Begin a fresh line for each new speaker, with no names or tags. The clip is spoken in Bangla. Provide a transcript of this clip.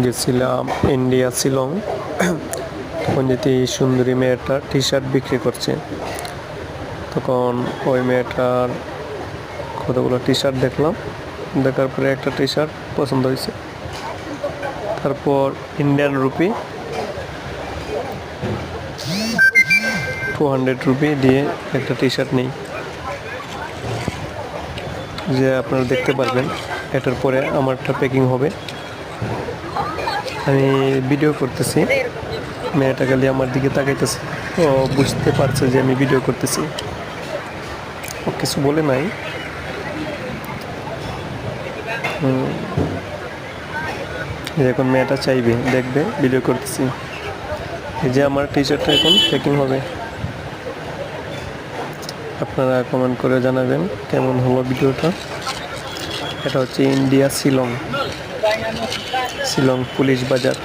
গেছিলাম ইন্ডিয়া শিলং। তখন যেতে এই সুন্দরী মেয়েটা টি শার্ট বিক্রি করছে, তখন ওই মেয়েটার কতগুলো টি শার্ট দেখলাম। দেখার পরে একটা টি শার্ট পছন্দ হয়েছে। তারপর ইন্ডিয়ান রুপি 200 রুপি দিয়ে একটা টি শার্ট নেই, যে আপনারা দেখতে পারবেন। এটার পরে আমারটা প্যাকিং হবে। আমি ভিডিও করতেছি, মেয়েটা খালি আমার দিকে তাকাইতেছে। ও বুঝতে পারছে যে আমি ভিডিও করতেছি, ও কিছু বলে নাই। এখন মেয়েটা চাইবে, দেখবে ভিডিও করতেছি। এই যে আমার টি শার্টটা এখন প্যাকিং হবে। আপনারা কমেন্ট করে জানাবেন কেমন হলো ভিডিওটা। এটা হচ্ছে ইন্ডিয়া শিলং, শিলং পুলিশ বাজার।